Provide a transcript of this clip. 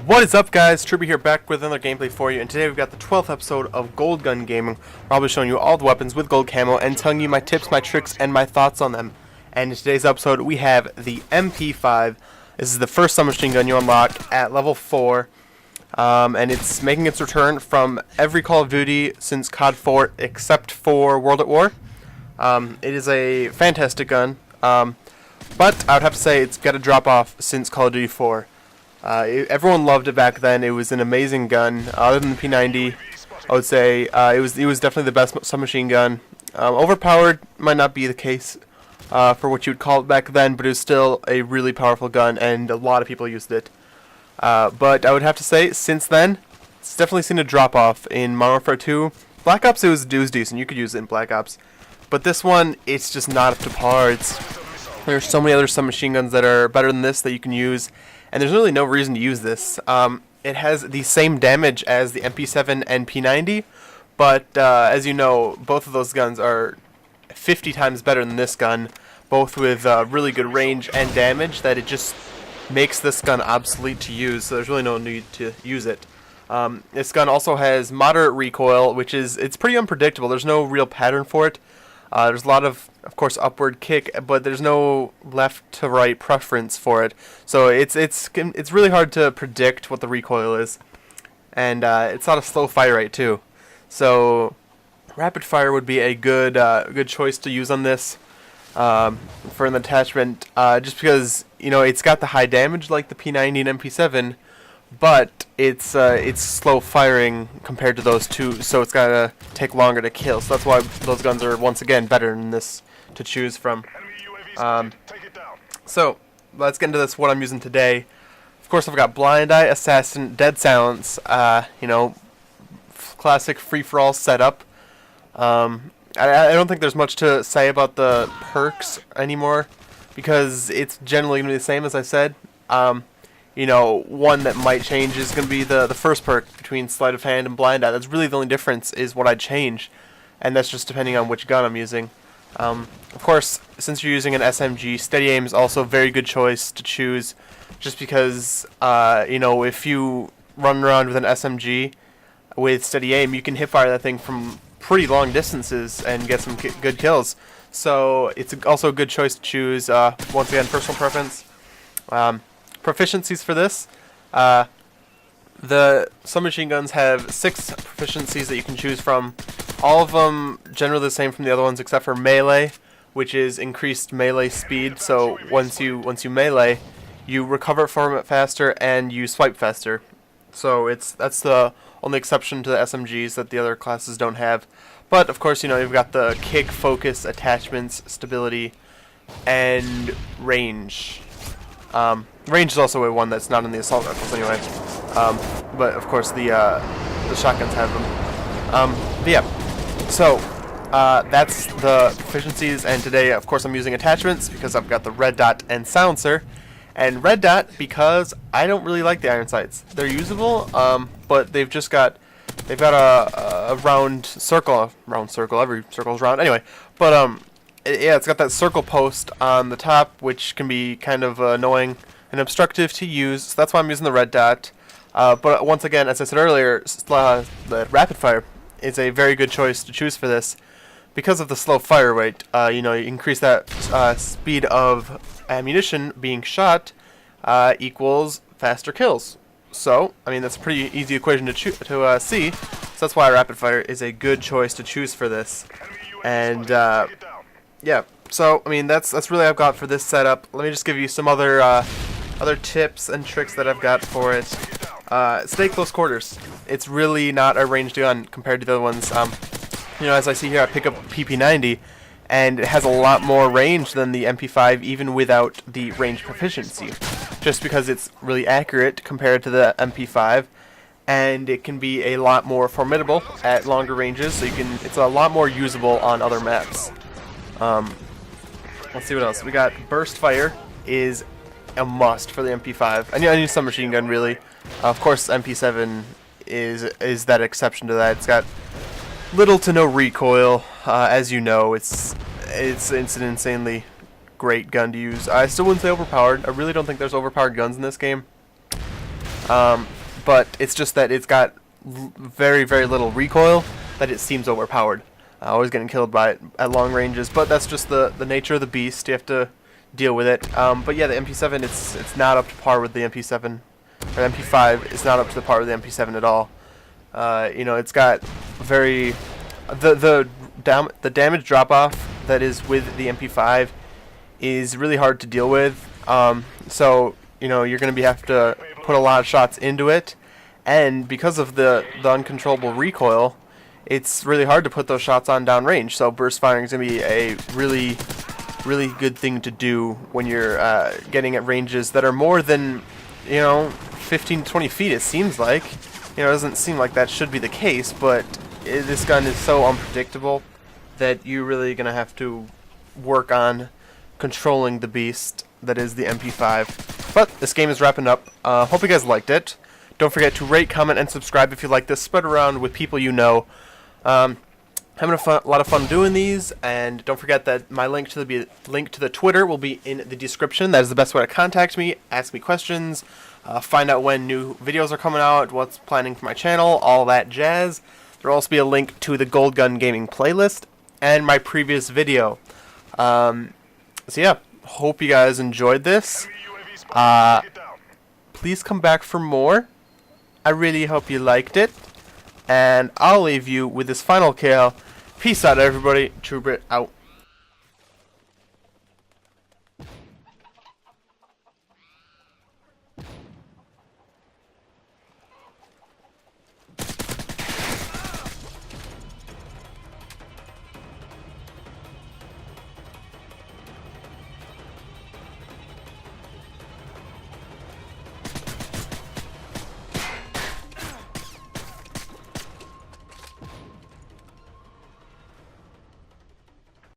What is up, guys? Tribby here, back with another gameplay for you, and today we've got the 12th episode of Gold Gun Gaming, where I'll be showing you all the weapons with gold camo and telling you my tips, my tricks, and my thoughts on them. And in today's episode, we have the MP5. This is the first submachine gun you unlock at level 4, and it's making its return from every Call of Duty since COD 4 except for World at War. It is a fantastic gun, but I would have to say it's got a drop off since Call of Duty 4. Everyone loved it back then. It was an amazing gun. Other than the P90, I would say it was definitely the best submachine gun. Overpowered might not be the case for what you would call it back then, but it was still a really powerful gun, and a lot of people used it. But I would have to say, since then, it's definitely seen a drop off in Modern Warfare 2. Black Ops, it was decent. You could use it in Black Ops, but this one, it's just not up to par. There's so many other submachine guns that are better than this that you can use. And there's really no reason to use this. It has the same damage as the MP5 and P90, but as you know, both of those guns are 50 times better than this gun, both with really good range and damage, that it just makes this gun obsolete to use, so there's really no need to use it. This gun also has moderate recoil, it's pretty unpredictable. There's no real pattern for it. There's a lot of course, upward kick, but there's no left to right preference for it. So it's really hard to predict what the recoil is, and it's not a slow fire rate too. So rapid fire would be a good choice to use on this for an attachment, just because it's got the high damage like the P90 and MP7. But it's slow firing compared to those two, so it's gotta take longer to kill. So that's why those guns are once again better than this to choose from. So let's get into this. What I'm using today. Of course, I've got Blind Eye, Assassin, Dead Silence. Classic free-for-all setup. I don't think there's much to say about the perks anymore, because it's generally gonna be the same as I said. One that might change is going to be the first perk between Sleight of Hand and Blind Eye. That's really the only difference, is what I'd change, and that's just depending on which gun I'm using. Of course, since you're using an SMG, Steady Aim is also a very good choice to choose, just because, if you run around with an SMG with Steady Aim, you can hipfire that thing from pretty long distances and get some good kills. So it's also a good choice to choose, once again, personal preference. Proficiencies for this. The submachine guns have 6 proficiencies that you can choose from. All of them generally the same from the other ones, except for melee, which is increased melee speed. So once you melee, you recover from it faster and you swipe faster. So that's the only exception to the SMGs that the other classes don't have. But of course, you've got the kick, focus, attachments, stability, and range. Range is also a one that's not in the assault rifles anyway, but of course the shotguns have them. But yeah, so that's the proficiencies, and today of course I'm using attachments because I've got the red dot and silencer. And red dot because I don't really like the iron sights. They're usable, but they've got a round circle, every circle's round anyway, but yeah, it's got that circle post on the top, which can be kind of annoying and obstructive to use, so that's why I'm using the red dot. But once again, as I said earlier, the rapid fire is a very good choice to choose for this because of the slow fire rate. You increase that speed of ammunition being shot equals faster kills. So, that's a pretty easy equation to see. So that's why rapid fire is a good choice to choose for this. And yeah, so that's really all I've got for this setup. Let me just give you some other tips and tricks that I've got for it. Stay close quarters. It's really not a ranged gun compared to the other ones. As I see here, I pick up PP90, and it has a lot more range than the MP5, even without the range proficiency, just because it's really accurate compared to the MP5, and it can be a lot more formidable at longer ranges. So it's a lot more usable on other maps. Let's see what else we got. Burst fire is a must for the MP5. Any submachine gun really. Of course, MP7 is that exception to that. It's got little to no recoil. As you know, it's an insanely great gun to use. I still wouldn't say overpowered. I really don't think there's overpowered guns in this game. but it's just that it's got very, very little recoil, that it seems overpowered. Always getting killed by it at long ranges, but that's just the nature of the beast. You have to deal with it. But yeah, the MP7, it's not up to par with the MP7. Or MP5 is not up to the par with the MP7 at all. You know, it's got very the damage drop off that is with the MP5 is really hard to deal with. So you know, you're going to have to put a lot of shots into it, and because of the uncontrollable recoil, it's really hard to put those shots on downrange. So burst firing is going to be a really good thing to do when you're getting at ranges that are more than, you know, 15 to 20 feet. It seems like, you know, it doesn't seem like that should be the case, but this gun is so unpredictable that you're really going to have to work on controlling the beast that is the MP5. But this game is wrapping up. Hope you guys liked it. Don't forget to rate, comment, and subscribe if you like this. Spread around with people you know. Having a lot of fun doing these, and don't forget that my link to the Twitter will be in the description. That is the best way to contact me, ask me questions, find out when new videos are coming out, what's planning for my channel, all that jazz. There will also be a link to the Gold Gun Gaming playlist and my previous video. So yeah, hope you guys enjoyed this. Please come back for more. I really hope you liked it. And I'll leave you with this final kill. Peace out, everybody. True Brit out.